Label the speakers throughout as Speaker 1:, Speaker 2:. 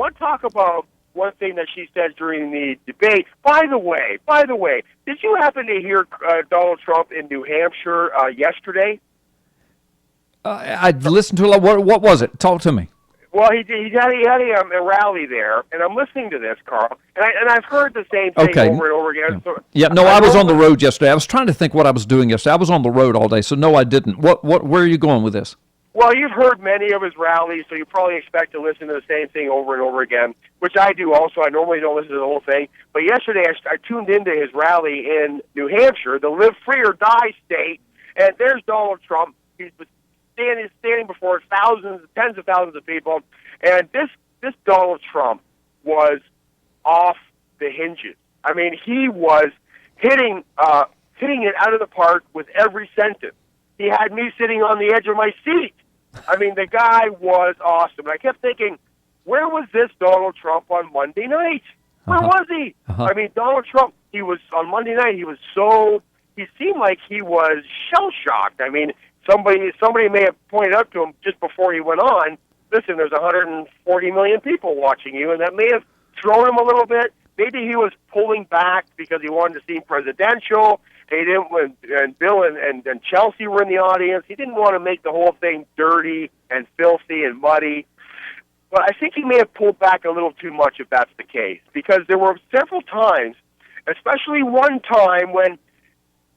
Speaker 1: want to talk about one thing that she said during the debate. By the way, did you happen to hear Donald Trump in New Hampshire yesterday?
Speaker 2: I listened to a lot. What was it? Talk to me.
Speaker 1: Well, he had a rally there, and I'm listening to this, Carl, and I've heard the same thing over and over again.
Speaker 2: Yeah. No, I was on the road yesterday. I was trying to think what I was doing yesterday. I was on the road all day, so no, I didn't. Where are you going with this?
Speaker 1: Well, you've heard many of his rallies, so you probably expect to listen to the same thing over and over again, which I do also. I normally don't listen to the whole thing. But yesterday I tuned into his rally in New Hampshire, the Live Free or Die state, and there's Donald Trump. He's standing before tens of thousands of people, and this Donald Trump was off the hinges. I mean, he was hitting it out of the park with every sentence. He had me sitting on the edge of my seat. I mean, the guy was awesome. I kept thinking, where was this Donald Trump on Monday night? Where was he? I mean, Donald Trump, he was on Monday night, he seemed like he was shell-shocked. I mean, somebody may have pointed out to him just before he went on, listen, there's 140 million people watching you, and that may have thrown him a little bit. Maybe he was pulling back because he wanted to seem presidential. He didn't, and Bill and Chelsea were in the audience. He didn't want to make the whole thing dirty and filthy and muddy. But I think he may have pulled back a little too much if that's the case, because there were several times, especially one time when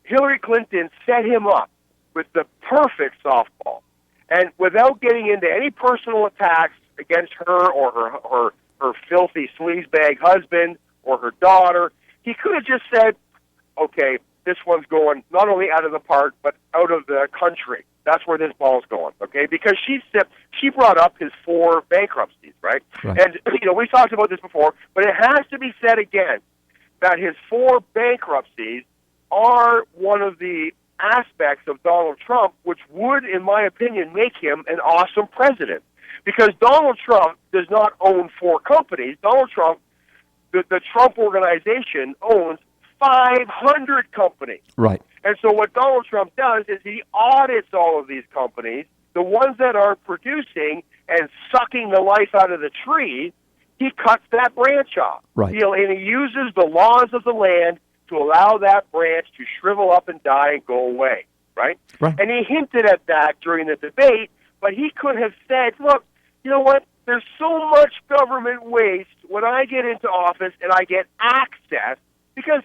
Speaker 1: Hillary Clinton set him up with the perfect softball. And without getting into any personal attacks against her or her filthy sleazebag husband or her daughter, he could have just said, okay, this one's going not only out of the park, but out of the country. That's where this ball's going, okay? Because she brought up his 4 bankruptcies, right? And, we talked about this before, but it has to be said again that his 4 bankruptcies are one of the aspects of Donald Trump, which would, in my opinion, make him an awesome president. Because Donald Trump does not own 4 companies. Donald Trump, the Trump organization, owns 500 companies.
Speaker 2: Right.
Speaker 1: And so what Donald Trump does is he audits all of these companies, the ones that are producing and sucking the life out of the tree, he cuts that branch off.
Speaker 2: Right.
Speaker 1: And he uses the laws of the land to allow that branch to shrivel up and die and go away, right? And he hinted at that during the debate, but he could have said, look, you know what? There's so much government waste when I get into office and I get access, because,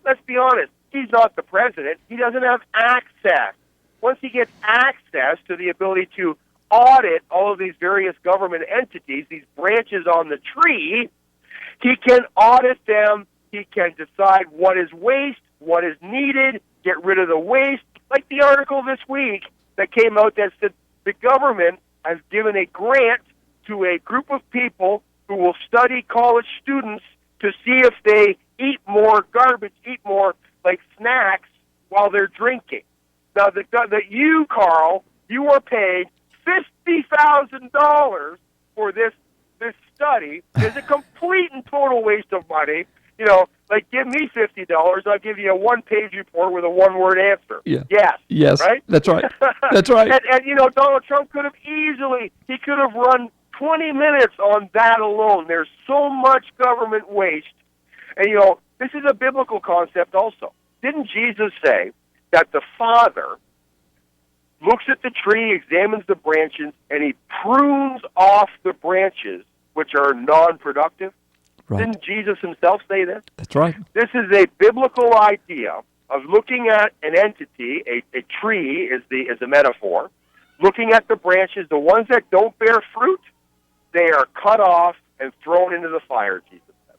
Speaker 1: let's be honest, he's not the president. He doesn't have access. Once he gets access to the ability to audit all of these various government entities, these branches on the tree, he can audit them. He can decide what is waste, what is needed, get rid of the waste. Like the article this week that came out that said the government has given a grant to a group of people who will study college students to see if they eat more garbage, eat more like snacks while they're drinking. Now, that you, Carl, you are paid $50,000 for this study. It's a complete and total waste of money. Like, give me $50, I'll give you a 1-page report with a 1-word answer.
Speaker 2: Yeah.
Speaker 1: Yes. Right?
Speaker 2: That's right. That's right.
Speaker 1: and Donald Trump could have run 20 minutes on that alone. There's so much government waste. And, this is a biblical concept also. Didn't Jesus say that the Father looks at the tree, examines the branches, and he prunes off the branches which are non-productive? Right. Didn't Jesus himself say this?
Speaker 2: That's right.
Speaker 1: This is a biblical idea of looking at an entity, a tree is a metaphor, looking at the branches, the ones that don't bear fruit, they are cut off and thrown into the fire, Jesus said.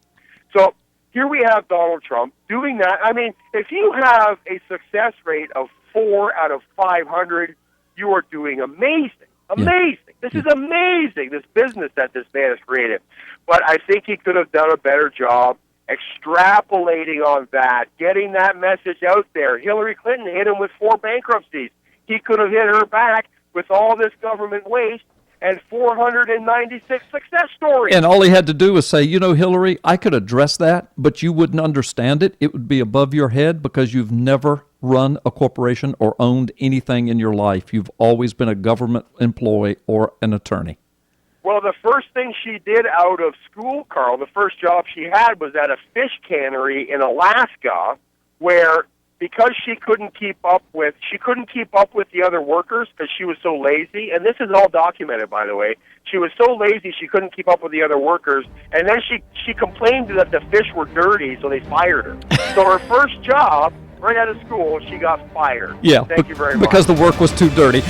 Speaker 1: So here we have Donald Trump doing that. I mean, if you have a success rate of 4 out of 500, you are doing amazing. Amazing. Yeah. This is amazing, this business that this man has created. But I think he could have done a better job extrapolating on that, getting that message out there. Hillary Clinton hit him with 4 bankruptcies. He could have hit her back with all this government waste and 496 success stories.
Speaker 2: And all he had to do was say, Hillary, I could address that, but you wouldn't understand it. It would be above your head because you've never run a corporation or owned anything in your life. You've always been a government employee or an attorney.
Speaker 1: Well, the first thing she did out of school, Carl, the first job she had was at a fish cannery in Alaska, where because she couldn't keep up with the other workers because she was so lazy, and this is all documented, by the way. She was so lazy she couldn't keep up with the other workers, and then she complained that the fish were dirty, so they fired her. So her first job, right out of school, she got fired.
Speaker 2: Yeah,
Speaker 1: Thank you very much.
Speaker 2: Because the work was too dirty.